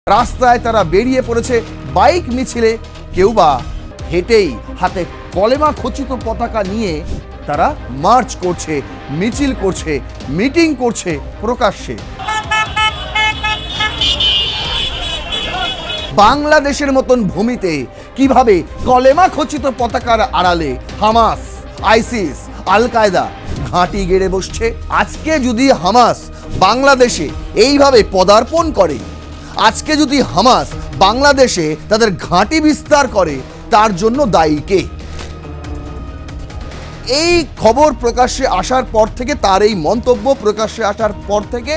রাস্তায় তারা বেরিয়ে পড়েছে বাইক মিছিলে, কেউ বা হেঁটেই হাতে কলেমা খচিত পতাকা নিয়ে তারা মার্চ করছে, মিছিল করছে, মিটিং করছে প্রকাশ্যে। বাংলাদেশের মতন ভূমিতে কিভাবে কলেমা খচিত পতাকার আড়ালে হামাস, আইসিস, আল কায়দা ঘাঁটি গেড়ে বসছে। আজকে যদি হামাস বাংলাদেশে এইভাবে পদার্পণ করে, আজকে যদি হামাস বাংলাদেশে তাদের ঘাঁটি বিস্তার করে, তার জন্য দায়ী কে? এই খবর প্রকাশ্যে আসার পর থেকে, তার এই মন্তব্য প্রকাশ্যে আসার পর থেকে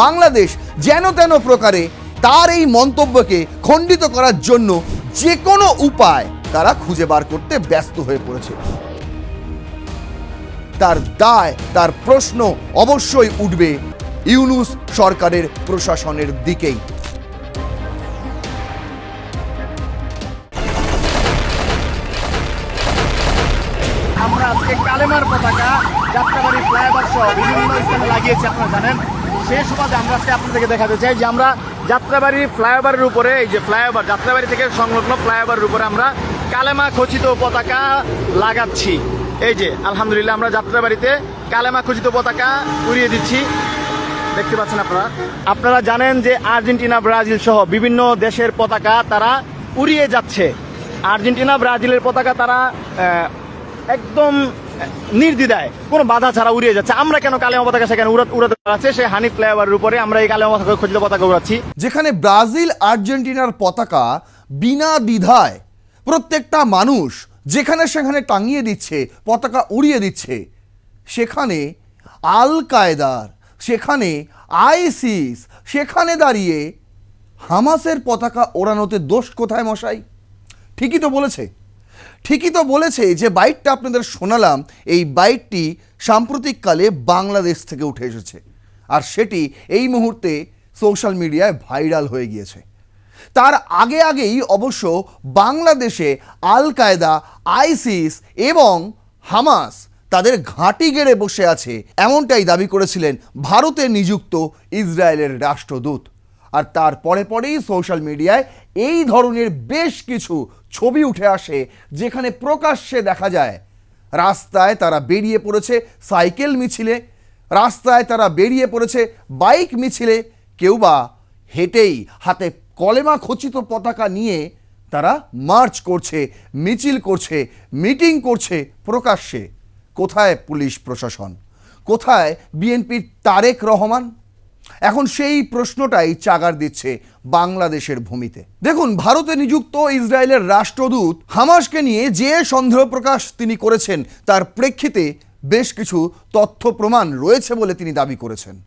বাংলাদেশ যেন তেন প্রকারে তার এই মন্তব্যকে খণ্ডিত করার জন্য যে কোনো উপায় তারা খুঁজে বার করতে ব্যস্ত হয়ে পড়েছে। তার দায়, তার প্রশ্ন অবশ্যই উঠবে ইউনূস সরকারের প্রশাসনের দিকেই। আমরা আজকে কালেমার পতাকা যাত্রাবাড়ি ফ্লাইওভার সহ বিভিন্ন স্থানে লাগিয়েছি, আপনারা জানেন। সেই সুবাদে আমরা আজকে আপনাদেরকে দেখাতে চাই যে আমরা যাত্রাবাড়ি ফ্লাইওভারের উপরে, এই যে ফ্লাইওভার যাত্রাবাড়ি থেকে সংলগ্ন ফ্লাইওভারের উপরে আমরা কালেমা খচিত পতাকা লাগাচ্ছি। এই যে আলহামদুলিল্লাহ আমরা যাত্রাবাড়িতে কালেমা খচিত পতাকা উড়িয়ে দিচ্ছি, দেখতে পাচ্ছেন আপনারা। আপনারা জানেন যে আর্জেন্টিনা, ব্রাজিল সহ বিভিন্ন দেশের পতাকা তারা উড়িয়ে যাচ্ছে। আর্জেন্টিনা, ব্রাজিলের পতাকা তারা একদম নির্দ্বিধায় কোনো বাধা ছাড়া উড়িয়ে যাচ্ছে। আমরা কেন কালেমা পতাকা সেখানে উড়াতে পারছে? সেই হানিফ ফ্লাইওভারের উপরে আমরা এই কালেমা পতাকা খচিত পতাকা উড়াচ্ছি। যেখানে ব্রাজিল, আর্জেন্টিনার পতাকা বিনা দ্বিধায় প্রত্যেকটা মানুষ যেখানে সেখানে টাঙিয়ে দিচ্ছে, পতাকা উড়িয়ে দিচ্ছে, সেখানে আল কায়দার, সেখানে আইসিস, সেখানে দাঁড়িয়ে হামাসের পতাকা ওড়ানোতে দোষ কোথায় মশাই? ঠিকই তো বলেছে, ঠিকই তো বলেছে। যে বাইটটা আপনাদের শোনালাম, এই বাইটটি সাম্প্রতিককালে বাংলাদেশ থেকে উঠে এসেছে, আর সেটি এই মুহূর্তে সোশ্যাল মিডিয়ায় ভাইরাল হয়ে গিয়েছে। তার আগেই অবশ্য বাংলাদেশে আল কায়দা, আইসিস এবং হামাস তাদের ঘাঁটি গেড়ে বসে আছে, এমনটাই দাবি করেছিলেন ভারতে নিযুক্ত ইসরায়েলের রাষ্ট্রদূত। আর তার পরেই সোশ্যাল মিডিয়ায় এই ধরনের বেশ কিছু ছবি উঠে আসে, যেখানে প্রকাশ্যে দেখা যায় রাস্তায় তারা বেরিয়ে পড়েছে সাইকেল মিছিলে, রাস্তায় তারা বেরিয়ে পড়েছে বাইক মিছিলে, কেউ বা হেঁটেই হাতে কলেমা খচিত পতাকা নিয়ে তারা মার্চ করছে, মিছিল করছে, মিটিং করছে প্রকাশ্যে। কোথায় পুলিশ প্রশাসন? কোথায় বিএনপির তারেক রহমান? এখন সেই প্রশ্নটাই চাগার দিচ্ছে বাংলাদেশের ভূমিতে। দেখুন, ভারতে নিযুক্ত ইসরায়েলের রাষ্ট্রদূত হামাসকে নিয়ে যে সন্দেহ প্রকাশ তিনি করেছেন, তার প্রেক্ষিতে বেশ কিছু তথ্য প্রমাণ রয়েছে বলে তিনি দাবি করেছেন।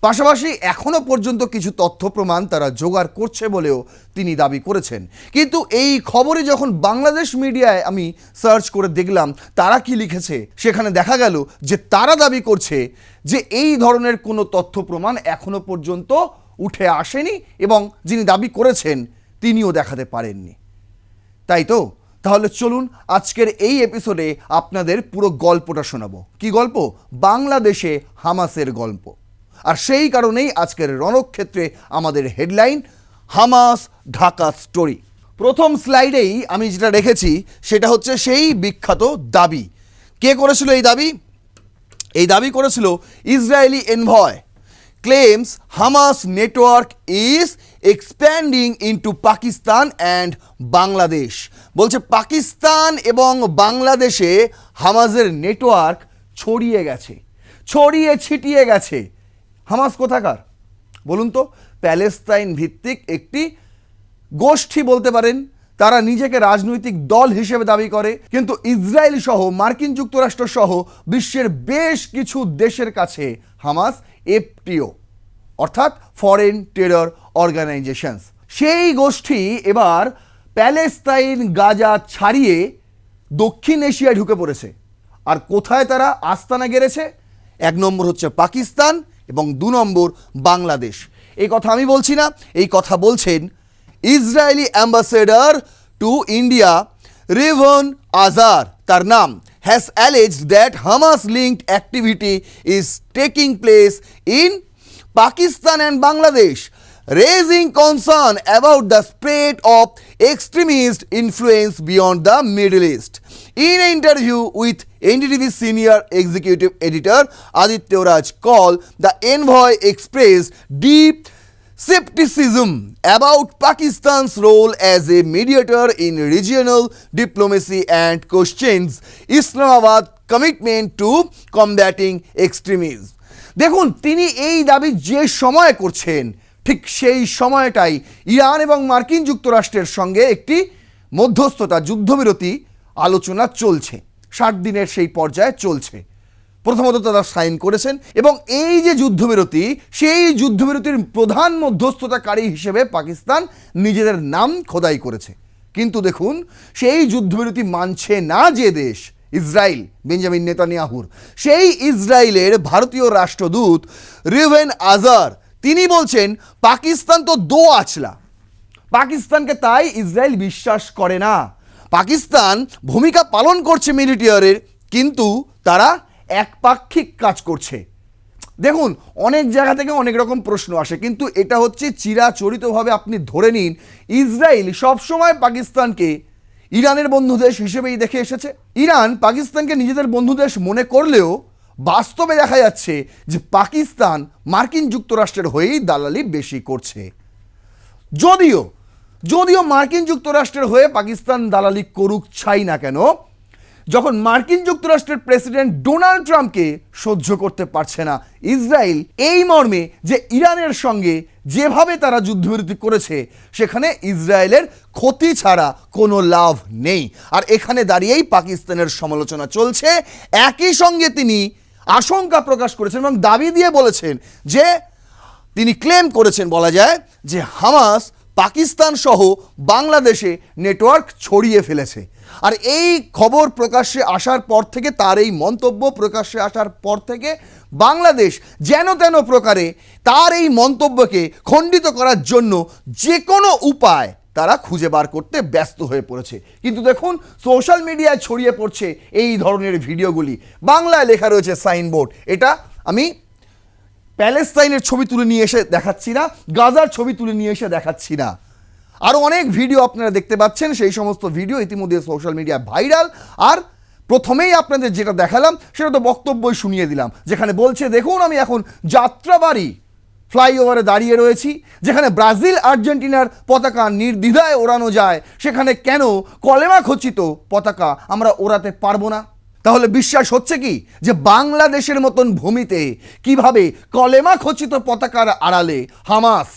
পাশাপাশি এখনো পর্যন্ত কিছু তথ্য প্রমাণ তারা জোগাড় করছে বলেও তিনি দাবি করেছেন। কিন্তু এই খবরে যখন বাংলাদেশ মিডিয়ায় আমি সার্চ করে দেখলাম তারা কি লিখেছে, সেখানে দেখা গেল যে তারা দাবি করছে যে এই ধরনের কোনো তথ্য প্রমাণ এখনো পর্যন্ত উঠে আসেনি, এবং যিনি দাবি করেছেন তিনিও দেখাতে পারেননি। তাই তো, তাহলে চলুন আজকের এই এপিসোডে আপনাদের পুরো গল্পটা শোনাবো। কি গল্প? বাংলাদেশে হামাসের গল্প। আর সেই কারণেই আজকের রণক্ষেত্রে আমাদের হেডলাইন হামাস ঢাকা স্টোরি। প্রথম স্লাইডেই আমি যেটা রেখেছি সেটা হচ্ছে সেই বিখ্যাত দাবি। কে করেছিল এই দাবি? এই দাবি করেছিল Israeli envoy claims Hamas network is expanding into Pakistan and Bangladesh. বলছে পাকিস্তান এবং বাংলাদেশে হামাসের নেটওয়ার্ক ছড়িয়ে গেছে, ছড়িয়ে ছিটিয়ে গেছে। হামাস কোথাকার বলুন তো? প্যালেস্তাইন ভিত্তিক একটি গোষ্ঠী বলতে পারেন। তারা নিজেকে রাজনৈতিক দল হিসেবে দাবি করে, কিন্তু ইসরায়েল সহ, মার্কিন যুক্তরাষ্ট্র সহ বিশ্বের বেশ কিছু দেশের কাছে হামাস এফটিও, অর্থাৎ ফরেন টেরর অর্গানাইজেশনস। সেই গোষ্ঠী এবার প্যালেস্তাইন, গাজা ছাড়িয়ে দক্ষিণ এশিয়ায় ঢুকে পড়েছে। আর কোথায় তারা আস্তানা গেড়েছে? 1 নম্বর হচ্ছে পাকিস্তান এবং 2 নম্বর বাংলাদেশ। এই কথা আমি বলছি না, এই কথা বলছেন Israeli ambassador to India Rivon আজার, তার নাম, has alleged that Hamas linked activity is taking place in Pakistan and Bangladesh. raising concern about the spread of extremist influence beyond the Middle East. In an interview with NDTV senior executive editor Aditya Raj Kaul, the envoy expressed deep skepticism about Pakistan's role as a mediator in regional diplomacy and questions Islamabad's commitment to combating extremism. দেখুন, তিনি এই দাবি যে সময় করছেন ঠিক সেই সময়টাই ইরান এবং মার্কিন যুক্তরাষ্ট্রের সঙ্গে একটি মধ্যস্থতা যুদ্ধবিরতি আলোচনা চলছে, 60 দিনের সেই পর্যায়ে চলছে। প্রথমত তারা সাইন করেছেন এবং এই যে যুদ্ধবিরতি, সেই যুদ্ধবিরতির প্রধান মধ্যস্থতাকারী হিসেবে পাকিস্তান নিজেদের নাম খোদাই করেছে। কিন্তু দেখুন, সেই যুদ্ধবিরতি মানছে না যে দেশ, ইসরায়েল, বেঞ্জামিন নেতানিয়াহুর, সেই ইসরায়েলের ভারতীয় রাষ্ট্রদূত রিভেন আজার তিনি বলছেন পাকিস্তান তো দো আছলা, পাকিস্তানকে তাই ইসরায়েল বিশ্বাস করে না। পাকিস্তান ভূমিকা পালন করছে মিলিটারির, কিন্তু তারা একপাক্ষিক কাজ করছে। দেখুন, অনেক জায়গা থেকে অনেক রকম প্রশ্ন আসে, কিন্তু এটা হচ্ছে চিরাচরিতভাবে আপনি ধরে নিন ইসরায়েল সবসময় পাকিস্তানকে ইরানের বন্ধু দেশ হিসেবেই দেখে এসেছে। ইরান পাকিস্তানকে নিজেদের বন্ধু দেশ মনে করলেও বাস্তবে দেখা যাচ্ছে যে পাকিস্তান মার্কিন যুক্তরাষ্ট্রের হয়েই দালালি বেশি করছে। যদিও মার্কিন যুক্তরাষ্ট্রের হয়ে পাকিস্তান দালালি করুক চাই না কেন, যখন মার্কিন যুক্তরাষ্ট্রের প্রেসিডেন্ট ডোনাল্ড ট্রাম্পকে সহ্য করতে পারছে না ইসরায়েল, এই মর্মে যে ইরানের সঙ্গে যেভাবে তারা যুদ্ধবিরতি করেছে সেখানে ইসরায়েলের ক্ষতি ছাড়া কোনো লাভ নেই। আর এখানে দাঁড়িয়েই পাকিস্তানের সমালোচনা চলছে। একই সঙ্গে তিনি আশঙ্কা প্রকাশ করেছেন এবং দাবি দিয়ে বলেছেন যে তিনি ক্লেম করেছেন, বলা যায় যে হামাস পাকিস্তান সহ বাংলাদেশে নেটওয়ার্ক ছড়িয়ে ফেলেছে। আর এই খবর প্রকাশ্যে আসার পর থেকে, তার এই মন্তব্য প্রকাশ্যে আসার পর থেকে বাংলাদেশ যেন তেন প্রকারে তার এই মন্তব্যকে খণ্ডিত করার জন্য যে কোনো উপায় তারা খুঁজে বার করতে ব্যস্ত হয়ে পড়েছে। কিন্তু দেখুন, সোশ্যাল মিডিয়ায় ছড়িয়ে পড়ছে এই ধরনের ভিডিওগুলি। বাংলায় লেখা রয়েছে সাইনবোর্ড, এটা আমি প্যালেস্তাইনের ছবি তুলে নিয়ে এসে দেখাচ্ছি না, গাজার ছবি তুলে নিয়ে এসে দেখাচ্ছি না। আরও অনেক ভিডিও আপনারা দেখতে পাচ্ছেন, সেই সমস্ত ভিডিও ইতিমধ্যে সোশ্যাল মিডিয়া ভাইরাল। আর প্রথমেই আপনাদের যেটা দেখালাম সেটা তো বক্তব্যই শুনিয়ে দিলাম, যেখানে বলছে দেখুন আমি এখন যাত্রাবাড়ি ফ্লাইওভারে দাঁড়িয়ে রয়েছি, যেখানে ব্রাজিল আর্জেন্টিনার পতাকা নির্দ্বিধায় ওড়ানো যায়, সেখানে কেন কলেমা খচিত পতাকা আমরা ওড়াতে পারবো না? তাহলে বিশ্বাস হচ্ছে কি যে বাংলাদেশের মতন ভূমিতে কিভাবে কলেমা খচিত পতাকার আড়ালে হামাস,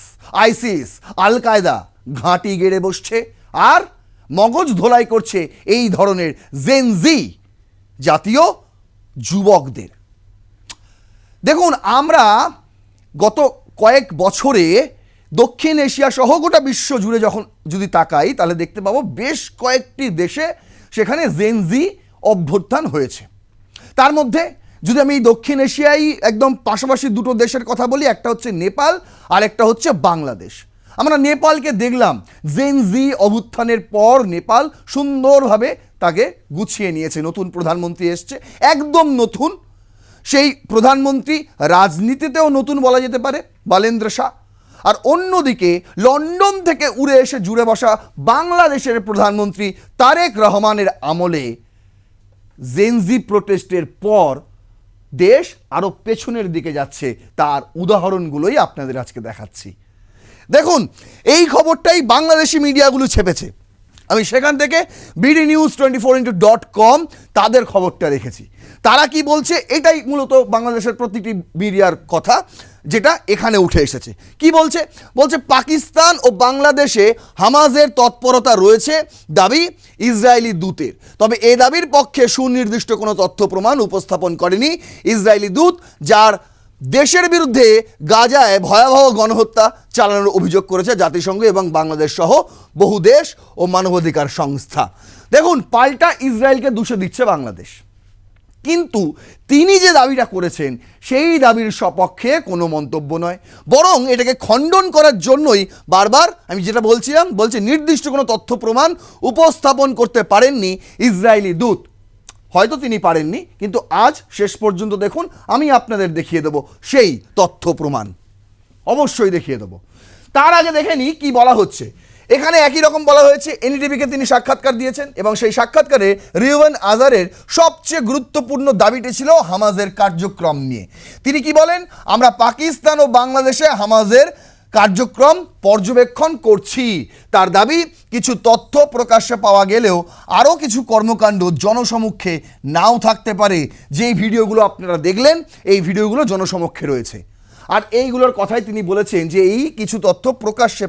আইসিস, আল কায়দা ঘাঁটি গেড়ে বসছে আর মগজ ধোলাই করছে এই ধরনের জেনজি জাতীয় যুবকদের। দেখুন, আমরা গত কয়েক বছরে দক্ষিণ এশিয়া সহ গোটা বিশ্ব জুড়ে যদি তাকাই তাহলে দেখতে পাবো বেশ কয়েকটি দেশে সেখানে জেনজি অভ্যুত্থান হয়েছে। তার মধ্যে যদি আমি দক্ষিণ এশিয়ায় একদম পাশাপাশি দুটো দেশের কথা বলি, একটা হচ্ছে নেপাল আর একটা হচ্ছে বাংলাদেশ। আমরা নেপালকে দেখলাম জেনজি অভ্যুত্থানের পর নেপাল সুন্দরভাবে তাকে গুছিয়ে নিয়েছে, নতুন প্রধানমন্ত্রী এসছে, একদম নতুন। সেই প্রধানমন্ত্রী রাজনীতিতেও নতুন বলা যেতে পারে, বালেন্দ্র শাহ। আর অন্যদিকে লন্ডন থেকে উড়ে এসে জুড়ে বসা বাংলাদেশের প্রধানমন্ত্রী তারেক রহমানের আমলে জেনজি প্রোটেস্টের পর দেশ আরও পেছনের দিকে যাচ্ছে, তার উদাহরণগুলোই আপনাদের আজকে দেখাচ্ছি। দেখুন, এই খবরটাই বাংলাদেশি মিডিয়াগুলো ছেপেছে। আমি সেখান থেকে bdnews24into.com তাদের খবরটা রেখেছি। তারা কি বলছে এটাই মূলত বাংলাদেশের প্রতিটি মিডিয়ার কথা, যেটা এখানে উঠে এসেছে। কি বলছে? বলছে পাকিস্তান ও বাংলাদেশে হামাসের তৎপরতা রয়েছে দাবি ইসরায়েলি দূতের। তবে এ দাবির পক্ষে সুনির্দিষ্ট কোনো তথ্য প্রমাণ উপস্থাপন করেনি ইসরায়েলি দূত, যার দেশের বিরুদ্ধে গাজায় ভয়াবহ গণহত্যা চালানোর অভিযোগ করেছে জাতিসংঘ এবং বাংলাদেশ সহ বহু দেশ ও মানবাধিকার সংস্থা। দেখুন, পাল্টা ইসরায়েলকে দোষ দিচ্ছে বাংলাদেশ, কিন্তু তিনি যে দাবিটা করেছেন সেই দাবির সপক্ষে কোনো মন্তব্য নয়, বরং এটাকে খণ্ডন করার জন্যই বারবার আমি যেটা বলছিলাম, বলছে নির্দিষ্ট কোনো তথ্য প্রমাণ উপস্থাপন করতে পারেননি ইসরায়েলি দূত। হয়তো তিনি পারেননি, কিন্তু আজ শেষ পর্যন্ত দেখুন আমি আপনাদের দেখিয়ে দেব সেই তথ্য প্রমাণ, অবশ্যই দেখিয়ে দেব। তার আগে দেখে নি কি বলা হচ্ছে। এখানে একই রকম বলা হয়েছে, এনডিটিভিকে তিনি সাক্ষাৎকার দিয়েছেন এবং সেই সাক্ষাৎকারে রিউয়েন আজারের সবচেয়ে গুরুত্বপূর্ণ দাবিটি ছিল হামাজের কার্যক্রম নিয়ে। তিনি কি বলেন, আমরা পাকিস্তান ও বাংলাদেশে হামাজের কার্যক্রম পর্যবেক্ষণ করছি। তার দাবি, কিছু তথ্য প্রকাশ্যে পাওয়া গেলেও আরও কিছু কর্মকাণ্ড জনসমক্ষে নাও থাকতে পারে। যেই ভিডিওগুলো আপনারা দেখলেন, এই ভিডিওগুলো জনসমক্ষে রয়েছে। আর এইগুলোর কথাই তিনি বলেছেন যে এই কিছু তথ্য প্রকাশ্যে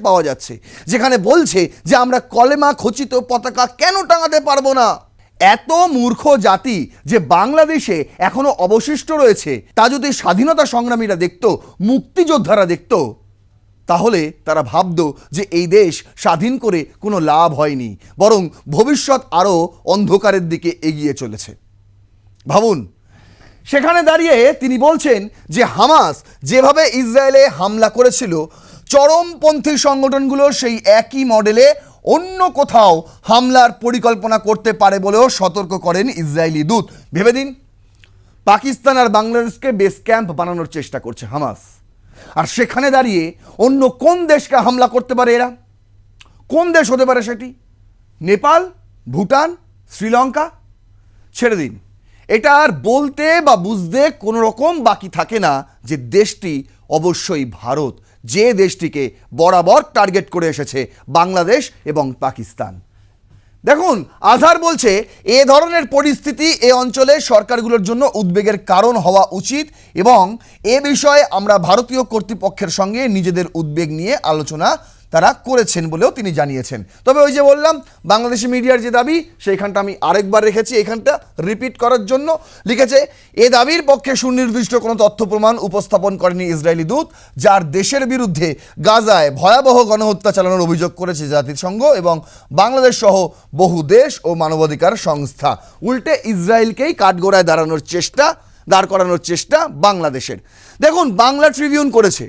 পাওয়া যাচ্ছে, যেখানে বলছে যে আমরা কলেমা খচিত পতাকা কেন টাঙাতে পারবো না। এত মূর্খ জাতি যে বাংলাদেশে এখনো অবশিষ্ট রয়েছে, তা যদি স্বাধীনতা সংগ্রামীরা দেখতো, মুক্তিযোদ্ধারা দেখতো, তাহলে তারা ভাবতো যে এই দেশ স্বাধীন করে কোনো লাভ হয়নি, বরং ভবিষ্যৎ আরও অন্ধকারের দিকে এগিয়ে চলেছে। ভাবুন, সেখানে দাঁড়িয়ে তিনি বলছেন যে হামাস যেভাবে ইসরায়েলে হামলা করেছিল, চরমপন্থী সংগঠনগুলো সেই একই মডেলে অন্য কোথাও হামলার পরিকল্পনা করতে পারে বলেও সতর্ক করেন ইসরায়েলি দূত। ভেবে দিন, পাকিস্তান আর বাংলাদেশকে বেস ক্যাম্প বানানোর চেষ্টা করছে হামাস, আর সেখানে দাঁড়িয়ে অন্য কোন দেশকে হামলা করতে পারে এরা? কোন দেশ হতে পারে সেটি? নেপাল, ভুটান, শ্রীলঙ্কা? ছেড়ে দিন, এটা আর বলতে বা বুঝতে কোনো রকম বাকি থাকে না যে দেশটি অবশ্যই ভারত, যে দেশটিকে বরাবর টার্গেট করে এসেছে বাংলাদেশ এবং পাকিস্তান। দেখুন, আজহার বলছে এ ধরনের পরিস্থিতি এ অঞ্চলে সরকারগুলোর জন্য উদ্বেগের কারণ হওয়া উচিত এবং এ বিষয়ে আমরা ভারতীয় কর্তৃপক্ষের সঙ্গে নিজেদের উদ্বেগ নিয়ে আলোচনা তারা করেছেন বলেও তিনি জানিয়েছেন। তবে ওই যে বললাম, বাংলাদেশি মিডিয়ার যে দাবি, সেইখানটা আমি আরেকবার রেখেছি, এখানটা রিপিট করার জন্য। লিখেছে, এ দাবির পক্ষে সুনির্দিষ্ট কোনো তথ্য প্রমাণ উপস্থাপন করেনি ইসরায়েলি দূত, যার দেশের বিরুদ্ধে গাজায় ভয়াবহ গণহত্যা চালানোর অভিযোগ করেছে জাতিসংঘ এবং বাংলাদেশ সহ বহু দেশ ও মানবাধিকার সংস্থা। উল্টে ইসরায়েলকেই কাঠগড়ায় দাঁড় করানোর চেষ্টা বাংলাদেশের। দেখুন, বাংলা ট্রিবিউন করেছে,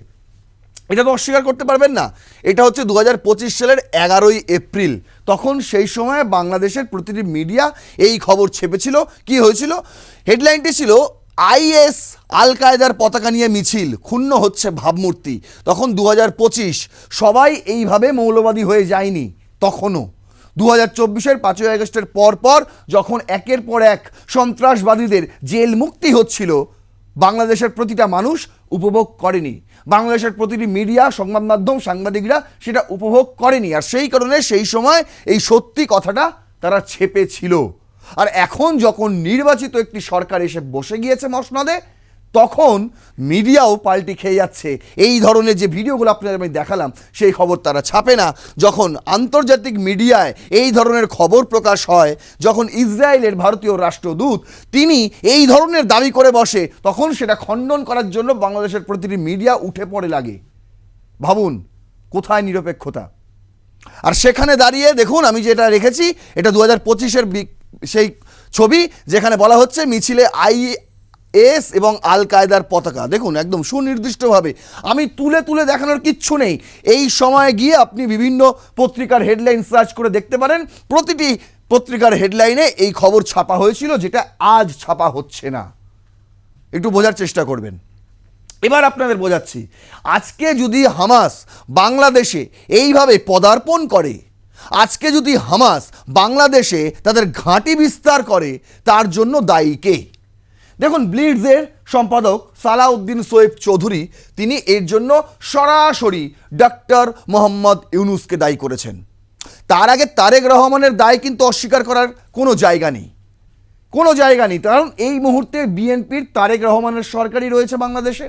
এটা তো অস্বীকার করতে পারবেন না। এটা হচ্ছে 2025 সালের 11ই এপ্রিল। তখন সেই সময় বাংলাদেশের প্রতিটি মিডিয়া এই খবর ছেপেছিল। কি হয়েছিল? হেডলাইনটি ছিল, আইএস আল কায়দার পতাকা নিয়ে মিছিল, ক্ষুণ্ণ হচ্ছে ভাবমূর্তি। তখন 2025, সবাই এইভাবে মৌলবাদী হয়ে যায়নি তখনও। 2024-এর 5ই আগস্টের পর যখন একের পর এক সন্ত্রাসবাদীদের জেল মুক্তি হচ্ছিল, বাংলাদেশের প্রতিটা মানুষ উপভোগ করেনি, বাংলাদেশের প্রতিটি মিডিয়া, সংবাদ মাধ্যম, সাংবাদিকরা সেটা উপভোগ করেনি। আর সেই কারণে সেই সময় এই সত্যি কথাটা তারা ছেপেছিল। আর এখন যখন নির্বাচিত একটি সরকার এসে বসে গিয়েছে মসনদে, তখন মিডিয়াও পাল্টি খেয়ে যাচ্ছে। এই ধরনের যে ভিডিওগুলো আপনাদের আমি দেখালাম, সেই খবর তারা ছাপে না। যখন আন্তর্জাতিক মিডিয়ায় এই ধরনের খবর প্রকাশ হয়, যখন ইসরায়েলের ভারতীয় রাষ্ট্রদূত তিনি এই ধরনের দাবি করে বসে, তখন সেটা খণ্ডন করার জন্য বাংলাদেশের প্রতিটি মিডিয়া উঠে পড়ে লাগে। ভাবুন, কোথায় নিরপেক্ষতা? আর সেখানে দাঁড়িয়ে দেখুন, আমি যেটা রেখেছি, এটা 2025-এর সেই ছবি, যেখানে বলা হচ্ছে মিছিলে আইএস এবং আল কায়দার পতাকা। দেখুন, একদম সুনির্দিষ্টভাবে, আমি তুলে তুলে দেখানোর কিচ্ছু নেই। এই সময়ে গিয়ে আপনি বিভিন্ন পত্রিকার হেডলাইন সার্চ করে দেখতে পারেন। প্রতিটি পত্রিকার হেডলাইনে এই খবর ছাপা হয়েছিল, যেটা আজ ছাপা হচ্ছে না। একটু বোঝার চেষ্টা করবেন। এবার আপনাদের বোঝাচ্ছি, আজকে যদি হামাস বাংলাদেশে এইভাবে পদার্পণ করে, আজকে যদি হামাস বাংলাদেশে তাদের ঘাঁটি বিস্তার করে, তার জন্য দায়ী কে? দেখুন, ব্লিডসের সম্পাদক সালাউদ্দিন সোয়েব চৌধুরী তিনি এর জন্য সরাসরি ডক্টর মোহাম্মদ ইউনুসকে দায়ী করেছেন। তার আগে তারেক রহমানের দায় কিন্তু অস্বীকার করার কোনো জায়গা নেই, কারণ এই মুহূর্তে বিএনপির তারেক রহমানের সরকারই রয়েছে বাংলাদেশে,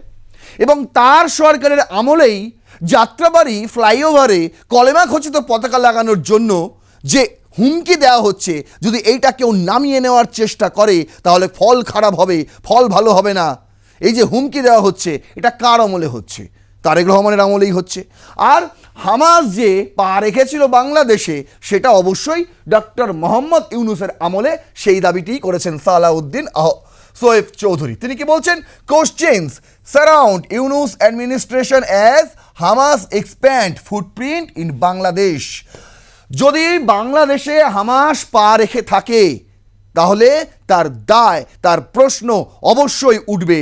এবং তার সরকারের আমলেই যাত্রাবাড়ি ফ্লাইওভারে কলেমা খচিত পতাকা লাগানোর জন্য যে হুমকি দেওয়া হচ্ছে, যদি এইটা কেউ নামিয়ে নেওয়ার চেষ্টা করে তাহলে ফল খারাপ হবে, ফল ভালো হবে না। এই যে হুমকি দেওয়া হচ্ছে, এটা কার আমলে হচ্ছে? তারেক রহমানের আমলেই হচ্ছে। আর হামাস যে পা রেখেছিল বাংলাদেশে, সেটা অবশ্যই ডক্টর মোহাম্মদ ইউনুসের আমলে। সেই দাবিটিই করেছেন সালাউদ্দিন সোয়েব চৌধুরী। তিনি কি বলছেন? Questions surround Yunus administration as Hamas expand footprint in Bangladesh. যদি বাংলাদেশে হামাস পা রেখে থাকে, তাহলে তার দায়, তার প্রশ্ন অবশ্যই উঠবে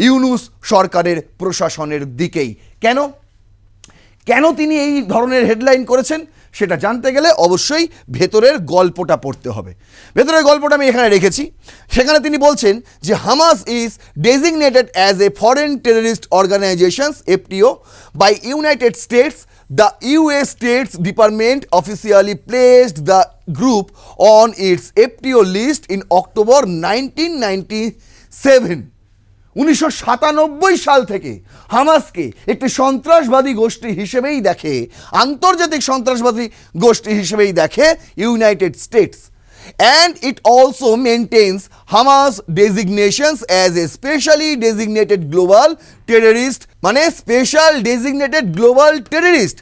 ইউনূস সরকারের প্রশাসনের দিকেই। কেন তিনি এই ধরনের হেডলাইন করেছেন সেটা জানতে গেলে অবশ্যই ভেতরের গল্পটা পড়তে হবে। ভেতরের গল্পটা আমি এখানে রেখেছি। সেখানে তিনি বলছেন যে Hamas is designated as a foreign terrorist organisations FTO by United States. The US States Department officially placed the group on its FTO list in October 1997. 1997 সাল থেকে হামাসকে একটি সন্ত্রাসবাদী গোষ্ঠী হিসেবেই দেখে, আন্তর্জাতিক সন্ত্রাসবাদী গোষ্ঠী হিসেবেই দেখে United states. And it also maintains Hamas designations as a specially designated global terrorist, মানে special designated global terrorist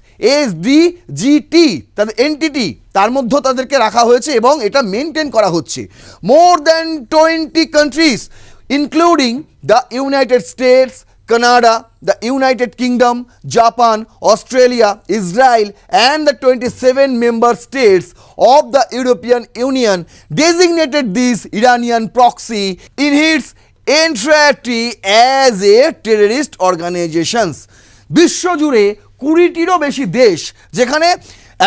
SDGT তাদের এনটিটি, তার মধ্যে তাদেরকে রাখা হয়েছে এবং এটা মেনটেন করা হচ্ছে। More than 20 countries including the United States, Canada, the United Kingdom, Japan, Australia, Israel and the 27 member states of the European Union designated this Iranian proxy in its entirety as a terrorist organizations. বিশ্বজুড়ে 20টিরও বেশি দেশ, যেখানে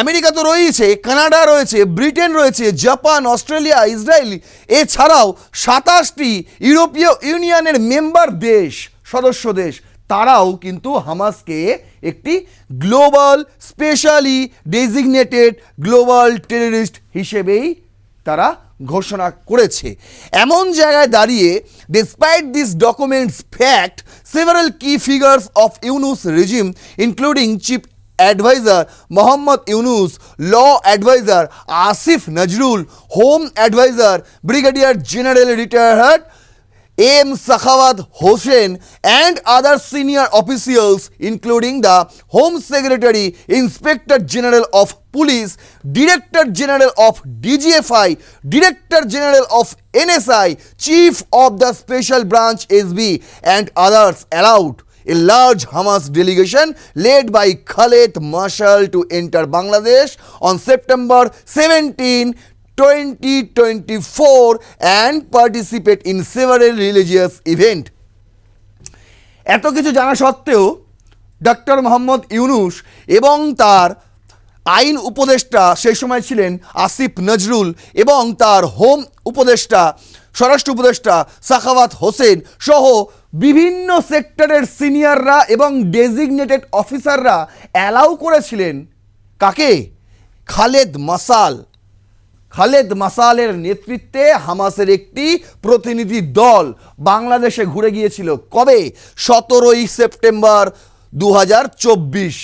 America তো রয়েছে, Canada রয়েছে, Britain রয়েছে, Japan, Australia, Israel, এছাড়াও 27টি ইউরোপীয় ইউনিয়নের মেম্বার দেশ, সদস্য দেশ, তারাও কিন্তু হামাসকে একটি global specially designated global terrorist হিসেবেই তারা ঘোষণা করেছে। এমন জায়গায় দাঁড়িয়ে despite this documents fact several key figures of Yunus regime including chief advisor Mohammad Yunus, law advisor Asif Najrul, home advisor Brigadier General retired M. Sakhawat Hossain and other senior officials including the Home Secretary, Inspector General of Police, Director General of DGFI, Director General of NSI, Chief of the Special Branch SB and others allowed a large Hamas delegation led by Khaled Mashal to enter Bangladesh on September 17, 2024 and participate in several religious events. এত কিছু জানা সত্ত্বেও doctor Mohammad Yunus এবং তার আইন উপদেষ্টা সেই সময় ছিলেন আসিফ নজরুল এবং তার হোম উপদেষ্টা স্বরাষ্ট্র উপদেষ্টা সাখাওয়াত হোসেন সহ বিভিন্ন সেক্টরের সিনিয়ররা এবং ডেজিগনেটেড অফিসাররা অ্যালাউ করেছিলেন কাকে? খালেদ মাসালের নেতৃত্বে হামাসের একটি প্রতিনিধি দল বাংলাদেশে ঘুরে গিয়েছিল। কবে? 17 সেপ্টেম্বর 2024।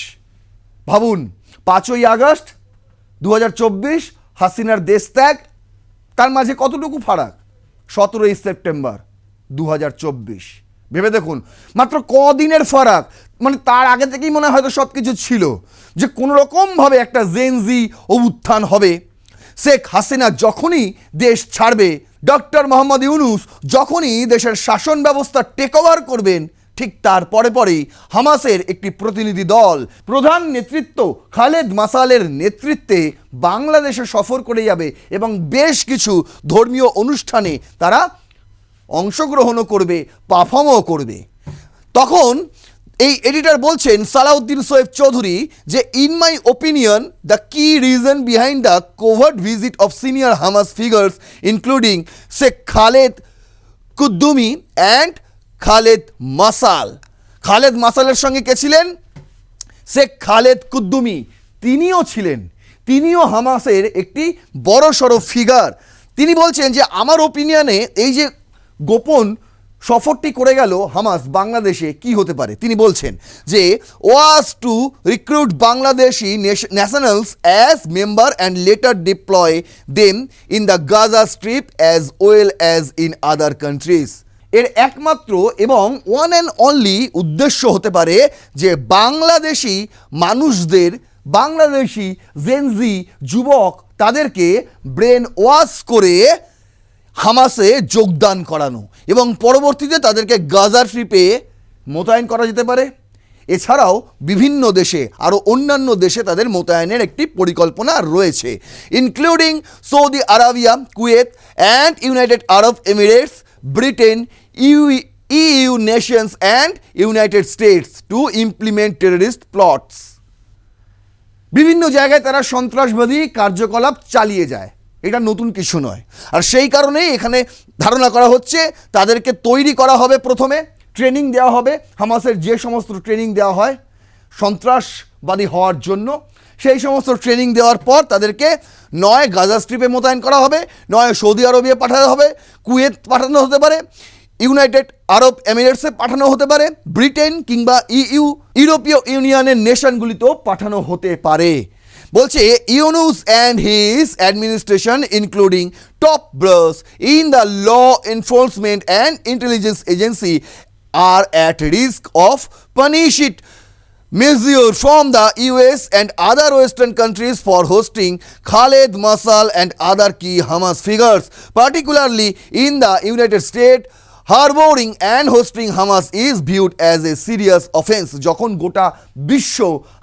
ভাবুন, 5 আগস্ট 2024 হাসিনার দেশ ত্যাগ, তার মাঝে কতটুকু ফারাক? 17 সেপ্টেম্বর 2024। ভেবে দেখুন, মাত্র কদিনের ফারাক। মানে তার আগে থেকেই মনে হয় হয়তো সব কিছু ছিল যে কোনো রকমভাবে একটা জেনজি অভ্যুত্থান হবে। শেখ হাসিনা যখনই দেশ ছাড়বে, ডক্টর মোহাম্মদ ইউনুস যখনই দেশের শাসন ব্যবস্থা টেক ওভার করবেন, ঠিক তার পরেই হামাসের একটি প্রতিনিধি দল প্রধান নেতৃত্ব খালেদ মাসালের নেতৃত্বে বাংলাদেশে সফর করে যাবে এবং বেশ কিছু ধর্মীয় অনুষ্ঠানে তারা অংশগ্রহণও করবে, পারফর্মও করবে। তখন এই এডিটর বলছেন সালাউদ্দিন সোয়েব চৌধুরী যে in my opinion the key reason behind the covert visit of senior Hamas figures including Sheikh Khaled Qaddoumi and Khaled মাসালের সঙ্গে কে ছিলেন? শেখ খালেদ কুদ্দুমি, তিনিও হামাসের একটি বড়সড় ফিগার। তিনি বলছেন যে আমার ওপিনিয়নে এই যে গোপন সফরটি করে গেল হামাস বাংলাদেশে, কি হতে পারে? তিনি বলছেন যে was to recruit Bangladeshi nationals as member and later deploy them in the Gaza Strip as well as in other countries. এর একমাত্র এবং ওয়ান অ্যান্ড অনলি উদ্দেশ্য হতে পারে যে বাংলাদেশি মানুষদের, বাংলাদেশি জেনজি যুবক, তাদেরকে ব্রেন ওয়াশ করে হামাসে যোগদান করানো এবং পরবর্তীতে তাদেরকে গাজা ট্রিপে মোতায়েন করা যেতে পারে। এছাড়াও বিভিন্ন দেশে, আরও অন্যান্য দেশে তাদের মোতায়েনের একটি পরিকল্পনা রয়েছে, including Saudi Arabia, Kuwait and United Arab Emirates, Britain, EU nations and United States to implement terrorist plots. বিভিন্ন জায়গায় তারা সন্ত্রাসবাদী কার্যকলাপ চালিয়ে যায়, এটা নতুন কিছু নয়। আর সেই কারণেই এখানে ধারণা করা হচ্ছে তাদেরকে তৈরি করা হবে, প্রথমে ট্রেনিং দেওয়া হবে, হামাসের যে সমস্ত ট্রেনিং দেওয়া হয় সন্ত্রাসবাদী হওয়ার জন্য, সেই সমস্ত ট্রেনিং দেওয়ার পর তাদেরকে নয় গাজা স্ট্রিপে মোতায়েন করা হবে, নয় সৌদি আরবে পাঠানো হবে, কুয়েত পাঠানো হতে পারে, ইউনাইটেড আরব এমিরেটসে পাঠানো হতে পারে, ব্রিটেন কিংবা ইউরোপীয় ইউনিয়নের নেশনগুলিতেও পাঠানো হতে পারে। বলছে Yunus and his administration including top brass in the law enforcement and intelligence agency are at risk of punitive measure from the US and other Western countries for hosting Khaled Masal and other key Hamas figures, particularly in the United States. Harboring and hosting Hamas is viewed as a serious offense. যখন গোটা বিশ্ব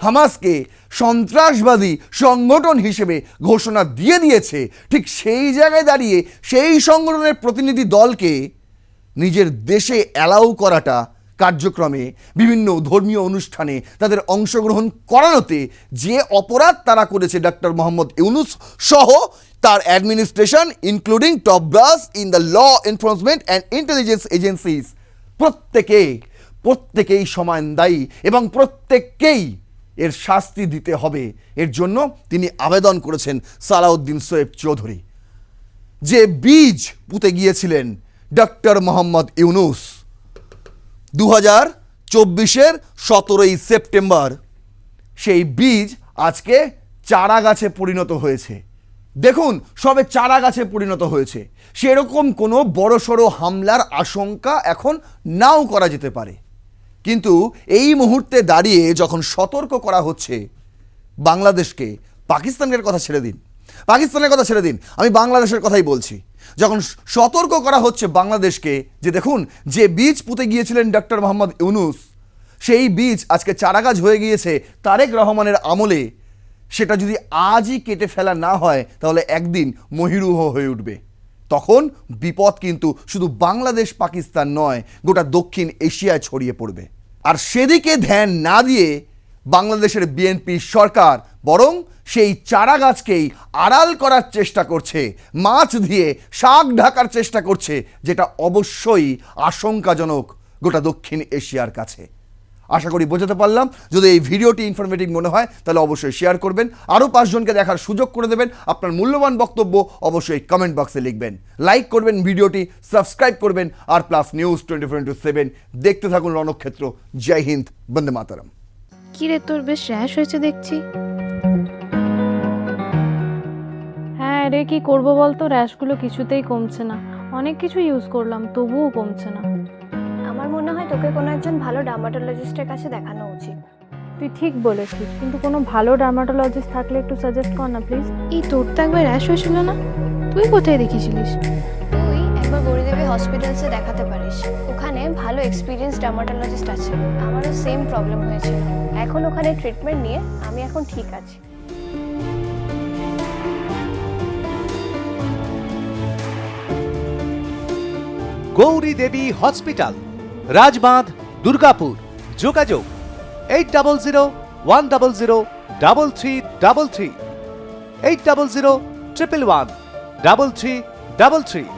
হামাসকে সন্ত্রাসবাদী সংগঠন হিসেবে ঘোষণা দিয়ে দিয়েছে, ঠিক সেই জায়গায় দাঁড়িয়ে সেই সংগঠনের প্রতিনিধি দলকে নিজের দেশে অ্যালাউ করাটা, কার্যক্রমে বিভিন্ন ধর্মীয় অনুষ্ঠানে তাদের অংশগ্রহণ করানোতে যে অপরাধ তারা করেছে ডক্টর মোহাম্মদ ইউনুস সহ তার administration including top brass in the law enforcement and intelligence agencies, প্রত্যেকেই সমান দায়ী এবং প্রত্যেককেই এর শাস্তি দিতে হবে। এর জন্য তিনি আবেদন করেছেন সালাউদ্দিন শোয়েব চৌধুরী। যে বীজ পুঁতে গিয়েছিলেন ডক্টর মোহাম্মদ ইউনুস 2024-এর 17ই সেপ্টেম্বর, সেই বীজ আজকে চারা গাছে পরিণত হয়েছে। দেখুন, সবে চারা গাছে পরিণত হয়েছে, সেরকম কোনো বড়সড় হামলার আশঙ্কা এখন নাও করা যেতে পারে। কিন্তু এই মুহূর্তে দাঁড়িয়ে যখন সতর্ক করা হচ্ছে বাংলাদেশকে, পাকিস্তানের কথা ছেড়ে দিন, আমি বাংলাদেশের কথাই বলছি, যখন সতর্ক করা হচ্ছে বাংলাদেশকে যে দেখুন, যে বীজ পুঁতে গিয়েছিলেন ডক্টর মোহাম্মদ ইউনুস, সেই বীজ আজকে চারাগাছ হয়ে গিয়েছে তারেক রহমানের আমলে, সেটা যদি আজই কেটে ফেলা না হয় তাহলে একদিন মহিরুহ হয়ে উঠবে। তখন বিপদ কিন্তু শুধু বাংলাদেশ পাকিস্তান নয়, গোটা দক্ষিণ এশিয়ায় ছড়িয়ে পড়বে। আর সেদিকে ধ্যান না দিয়ে বাংলাদেশের বিএনপি সরকার বরং সেই চারা গাছকেই আড়াল করার চেষ্টা করছে, মাছ দিয়ে শাক ঢাকার চেষ্টা করছে, যেটা অবশ্যই আশঙ্কাজনক গোটা দক্ষিণ এশিয়ার কাছে। আশা করি বোঝাতে পারলাম। যদি এই ভিডিওটি ইনফরমেটিভ মনে হয় তাহলে অবশ্যই শেয়ার করবেন, আরও 5 জনকে দেখার সুযোগ করে দেবেন। আপনার মূল্যবান বক্তব্য অবশ্যই কমেন্ট বক্সে লিখবেন, লাইক করবেন ভিডিওটি, সাবস্ক্রাইব করবেন। আর প্লাস নিউজ 24/7 দেখতে থাকুন রণক্ষেত্র। জয় হিন্দ, বন্দে মাতরম। কি রে, তোর বেশ র্যাশ হয়েছে দেখছি। হ্যাঁ রে, কি করবো বলতো, র্যাশগুলো কিছুতেই কমছে না। অনেক কিছু ইউজ করলাম তবুও কমছে না। আমার মনে হয় তোকে কোনো একজন ভালো ডার্মাটোলজিস্টের কাছে দেখানো উচিত। তুই ঠিক বলেছিস, কিন্তু কোনো ভালো ডার্মাটোলজিস্ট থাকলে একটু সাজেস্ট কর না প্লিজ। এই তোর তো একবার র্যাশ হয়েছিল না, তুই কোথায় দেখিয়েছিলিস? তুই একবার গৌরীদেবী হসপিটালসে দেখাতে পারিস, ওখানে ভালো এক্সপিরিয়েন্স ডার্মাটোলজিস্ট আছে। আমারও সেম প্রবলেম হয়েছিল, এখন ওখানে ট্রিটমেন্ট নিয়ে আমি এখন ঠিক আছি। গৌরী দেবী হসপিটাল, রাজবাঁধ, দুর্গাপুর। যোগাযোগ 8001003333, 8001113333।